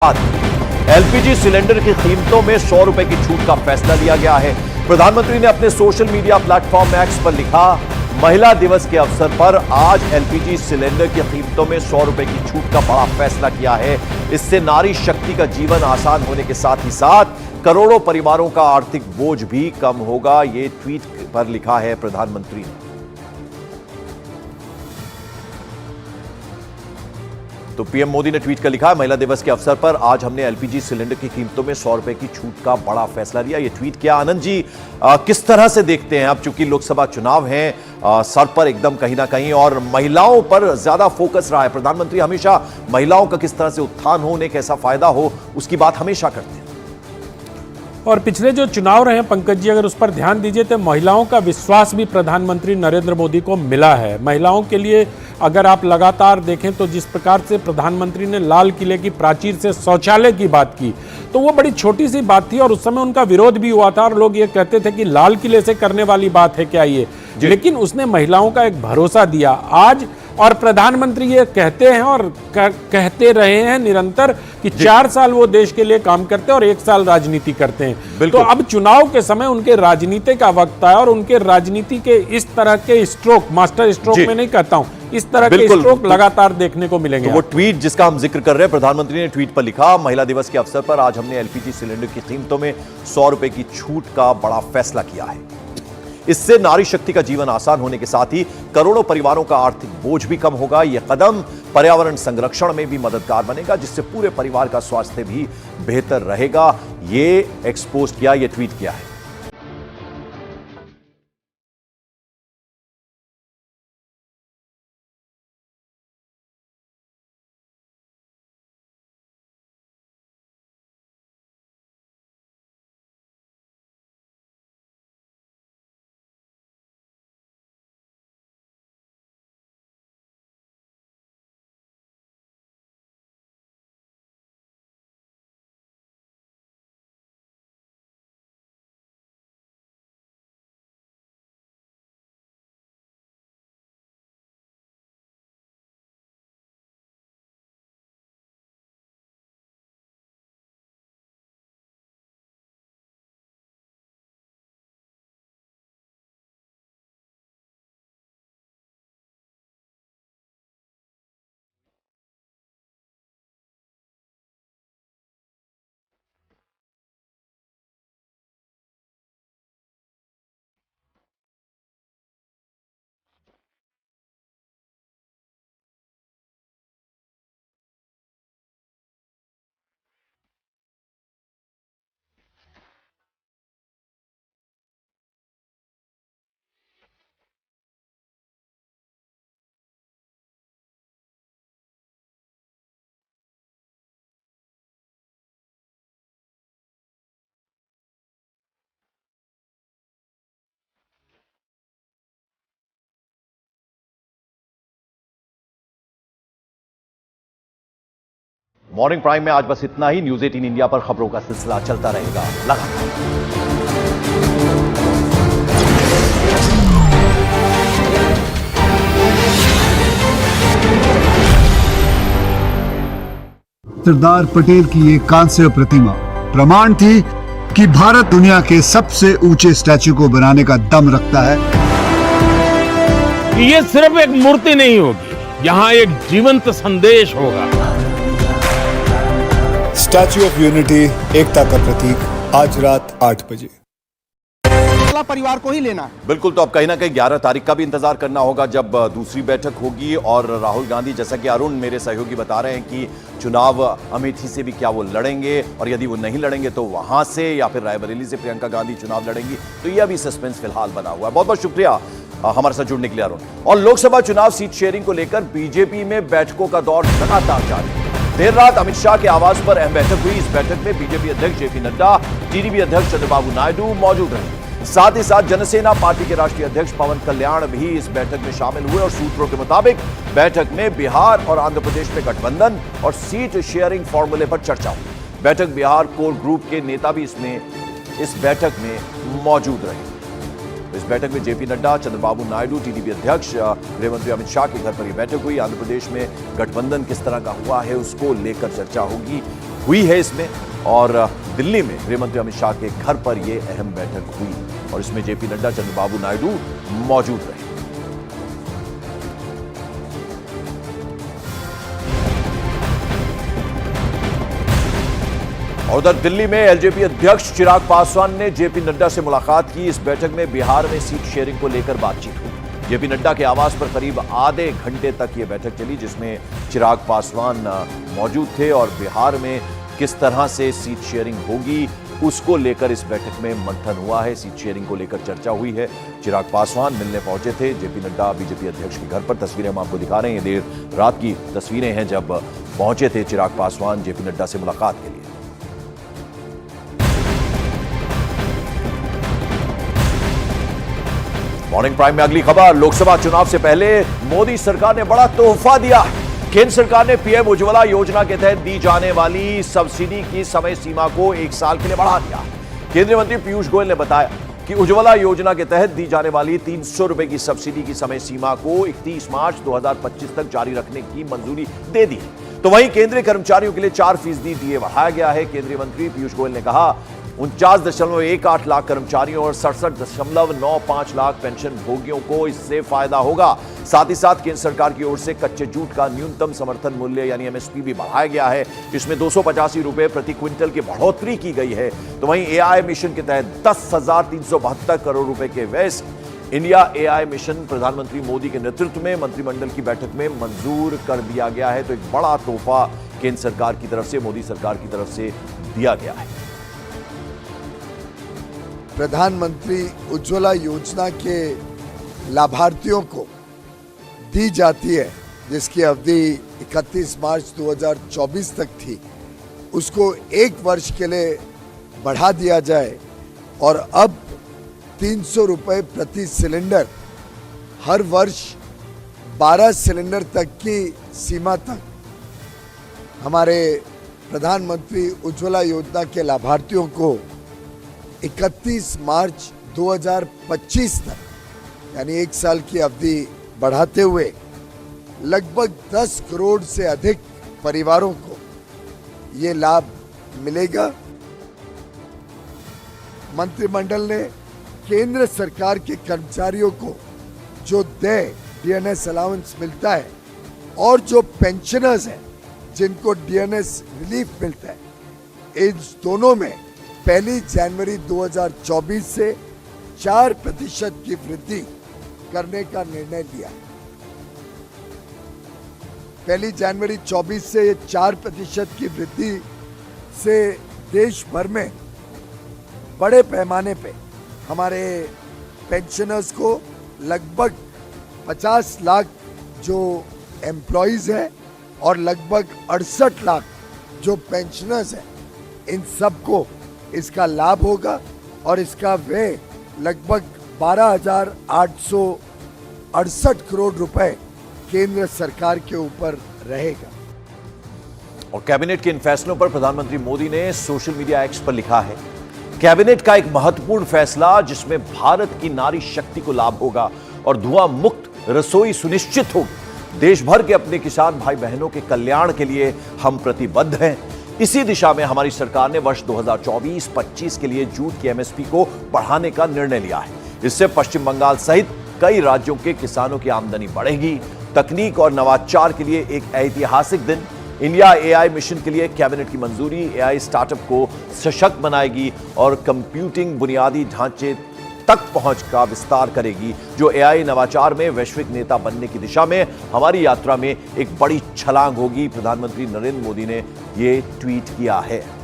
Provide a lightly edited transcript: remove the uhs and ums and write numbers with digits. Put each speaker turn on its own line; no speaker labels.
LPG cylinder की कीमतों में 100 रुपए की छूट का फैसला लिया गया है। प्रधानमंत्री ने अपने सोशल मीडिया प्लेटफॉर्म एक्स पर लिखा, महिला दिवस के अवसर पर आज एलपीजी सिलेंडर की कीमतों में 100 रुपए की छूट का बड़ा फैसला किया है। इससे नारी शक्ति का जीवन आसान होने के साथ ही साथ करोड़ों परिवारों का आर्थिक बोझ भी कम होगा। ये ट्वीट पर लिखा है प्रधानमंत्री ने। तो पीएम मोदी ने ट्वीट कर लिखा, महिला दिवस के अवसर पर आज हमने एलपीजी सिलेंडर की कीमतों में 100 रुपए की छूट का बड़ा फैसला लिया। ये ट्वीट किया। आनंद जी, किस तरह से देखते हैं अब, चूंकि लोकसभा चुनाव हैं, सर पर एकदम कहीं ना कहीं और महिलाओं पर ज्यादा फोकस रहा है। प्रधानमंत्री हमेशा महिलाओं का किस तरह से उत्थान हो, उन्हें कैसा फायदा हो, उसकी बात हमेशा करते हैं।
और पिछले जो चुनाव रहे हैं पंकज जी, अगर उस पर ध्यान दीजिए तो महिलाओं का विश्वास भी प्रधानमंत्री नरेंद्र मोदी को मिला है। महिलाओं के लिए अगर आप लगातार देखें तो जिस प्रकार से प्रधानमंत्री ने लाल किले की प्राचीर से शौचालय की बात की, तो वो बड़ी छोटी सी बात थी और उस समय उनका विरोध भी हुआ था और लोग ये कहते थे कि लाल किले से करने वाली बात है क्या ये, लेकिन उसने महिलाओं का एक भरोसा दिया आज। और प्रधानमंत्री ये कहते हैं और कहते रहे हैं निरंतर कि 4 साल वो देश के लिए काम करते हैं और 1 साल राजनीति करते हैं। तो अब चुनाव के समय उनके राजनीति का वक्त है और उनके राजनीति के इस तरह के स्ट्रोक, मास्टर स्ट्रोक में नहीं कहता हूं, इस तरह के स्ट्रोक लगातार देखने को मिलेंगे।
तो वो ट्वीट जिसका हम जिक्र कर रहे हैं, प्रधानमंत्री ने ट्वीट पर लिखा, महिला दिवस के अवसर पर आज हमने एलपीजी सिलेंडर की कीमतों में 100 रुपए की छूट का बड़ा फैसला किया है। इससे नारी शक्ति का जीवन आसान होने के साथ ही करोड़ों परिवारों का आर्थिक बोझ भी कम होगा। यह कदम पर्यावरण संरक्षण में भी मददगार बनेगा, जिससे पूरे परिवार का स्वास्थ्य भी बेहतर रहेगा। ये एक्सपोज किया, ये ट्वीट किया है। मॉर्निंग प्राइम में आज बस इतना ही। न्यूज़ 18 इंडिया पर खबरों का सिलसिला चलता रहेगा लगातार।
सरदार पटेल की ये कांस्य प्रतिमा प्रमाण थी कि भारत दुनिया के सबसे ऊंचे स्टैच्यू को बनाने का दम रखता है।
ये सिर्फ एक मूर्ति नहीं होगी, यहाँ एक जीवंत संदेश होगा।
स्टैच्यू ऑफ यूनिटी, एकता का प्रतीक, आज रात 8 बजे।
परिवार को ही लेना।
बिल्कुल, तो अब कहीं ना कहीं 11 तारीख का भी इंतजार करना होगा जब दूसरी बैठक होगी। और राहुल गांधी, जैसा कि अरुण मेरे सहयोगी बता रहे हैं कि चुनाव अमेठी से भी क्या वो लड़ेंगे, और यदि वो नहीं लड़ेंगे तो वहां से, या फिर रायबरेली से प्रियंका गांधी चुनाव लड़ेंगी। तो यह भी सस्पेंस फिलहाल बना हुआ है। बहुत बहुत शुक्रिया हमारे साथ जुड़ने के लिए अरुण। और लोकसभा चुनाव सीट शेयरिंग को लेकर बीजेपी में बैठकों का दौर लगातार जारी है। देर रात अमित शाह के आवास पर अहम बैठक हुई। इस बैठक में बीजेपी अध्यक्ष जेपी नड्डा, टीडीपी अध्यक्ष चंद्रबाबू नायडू मौजूद रहे। साथ ही साथ जनसेना पार्टी के राष्ट्रीय अध्यक्ष पवन कल्याण भी इस बैठक में शामिल हुए। और सूत्रों के मुताबिक बैठक में बिहार और आंध्र प्रदेश में गठबंधन और सीट शेयरिंग फॉर्मूले पर चर्चा हुई। बैठक बिहार कोर ग्रुप के नेता भी इस बैठक में मौजूद रहे। इस बैठक में जेपी नड्डा, चंद्रबाबू नायडू, टीडीपी अध्यक्ष, गृहमंत्री अमित शाह के घर पर यह बैठक हुई। आंध्र प्रदेश में गठबंधन किस तरह का हुआ है उसको लेकर चर्चा होगी। हुई है इसमें। और दिल्ली में गृह मंत्री अमित शाह के घर पर यह अहम बैठक हुई और इसमें जेपी नड्डा, चंद्रबाबू नायडू मौजूद रहे। और उधर दिल्ली में एलजेपी अध्यक्ष चिराग पासवान ने जेपी नड्डा से मुलाकात की। इस बैठक में बिहार में सीट शेयरिंग को लेकर बातचीत हुई। जेपी नड्डा के आवास पर करीब आधे घंटे तक यह बैठक चली, जिसमें चिराग पासवान मौजूद थे और बिहार में किस तरह से सीट शेयरिंग होगी उसको लेकर इस बैठक में मंथन हुआ है। सीट शेयरिंग को लेकर चर्चा हुई है। चिराग पासवान मिलने पहुंचे थे जेपी नड्डा बीजेपी अध्यक्ष के घर पर। तस्वीरें हम आपको दिखा रहे हैं, ये देर रात की तस्वीरें हैं जब पहुंचे थे चिराग पासवान जेपी नड्डा से मुलाकात के लिए। मॉर्निंग प्राइम में अगली खबर, लोकसभा चुनाव से पहले मोदी सरकार ने बड़ा तोहफा दिया। केंद्र सरकार ने पीएम उज्ज्वला योजना के तहत दी जाने वाली सब्सिडी की समय सीमा को 1 साल के लिए बढ़ा दिया। केंद्रीय मंत्री पीयूष गोयल ने बताया कि उज्ज्वला योजना के तहत दी जाने वाली 300 रुपए की सब्सिडी की समय सीमा को 31 मार्च 2025 तक जारी रखने की मंजूरी दे दी। तो वहीं केंद्रीय कर्मचारियों के लिए 4% डीए बढ़ाया गया है। केंद्रीय मंत्री पीयूष गोयल ने कहा 49.18 लाख कर्मचारियों और 67.95 लाख पेंशन भोगियों को इससे फायदा होगा। साथ ही साथ केंद्र सरकार की ओर से कच्चे जूट का न्यूनतम समर्थन मूल्य यानी एमएसपी भी बढ़ाया गया है, जिसमें 285 रुपए प्रति क्विंटल की बढ़ोतरी की गई है। तो वहीं एआई मिशन के तहत 10,372 करोड़ रुपए के व्यय इंडिया एआई मिशन प्रधानमंत्री मोदी के नेतृत्व में मंत्रिमंडल की बैठक में मंजूर कर दिया गया है। तो एक बड़ा तोहफा केंद्र सरकार की तरफ से, मोदी सरकार की तरफ से दिया गया है।
प्रधानमंत्री उज्ज्वला योजना के लाभार्थियों को दी जाती है, जिसकी अवधि 31 मार्च 2024 तक थी, उसको 1 वर्ष के लिए बढ़ा दिया जाए और अब 300 रुपए प्रति सिलेंडर, हर वर्ष 12 सिलेंडर तक की सीमा तक हमारे प्रधानमंत्री उज्ज्वला योजना के लाभार्थियों को 31 मार्च 2025 तक यानी 1 साल की अवधि बढ़ाते हुए लगभग 10 करोड़ से अधिक परिवारों को ये लाभ मिलेगा। मंत्रिमंडल ने केंद्र सरकार के कर्मचारियों को जो डीएनएस अलाउंस मिलता है और जो पेंशनर्स हैं जिनको डीएनएस रिलीफ मिलता है, इन दोनों में 1 जनवरी 2024 से 4% की वृद्धि करने का निर्णय लिया। 1 जनवरी 24 से 4% की वृद्धि से देश भर में बड़े पैमाने पे हमारे पेंशनर्स को लगभग 50 लाख जो एम्प्लॉइज हैं और लगभग 68 लाख जो पेंशनर्स हैं, इन सबको इसका लाभ होगा और इसका व्यय लगभग 12,868 करोड़ रुपए केंद्र सरकार के ऊपर रहेगा।
और कैबिनेट के इन फैसलों पर प्रधानमंत्री मोदी ने सोशल मीडिया एक्स पर लिखा है, कैबिनेट का एक महत्वपूर्ण फैसला जिसमें भारत की नारी शक्ति को लाभ होगा और धुआं मुक्त रसोई सुनिश्चित होगी। देश भर के अपने किसान भाई बहनों के कल्याण के लिए हम प्रतिबद्ध हैं। इसी दिशा में हमारी सरकार ने वर्ष 2024-25 के लिए जूट की एमएसपी को बढ़ाने का निर्णय लिया है। इससे पश्चिम बंगाल सहित कई राज्यों के किसानों की आमदनी बढ़ेगी। तकनीक और नवाचार के लिए एक ऐतिहासिक दिन। इंडिया एआई मिशन के लिए कैबिनेट की मंजूरी एआई स्टार्टअप को सशक्त बनाएगी और कंप्यूटिंग बुनियादी ढांचे तक पहुंच का विस्तार करेगी, जो एआई नवाचार में वैश्विक नेता बनने की दिशा में हमारी यात्रा में एक बड़ी छलांग होगी। प्रधानमंत्री नरेंद्र मोदी ने ये ट्वीट किया है।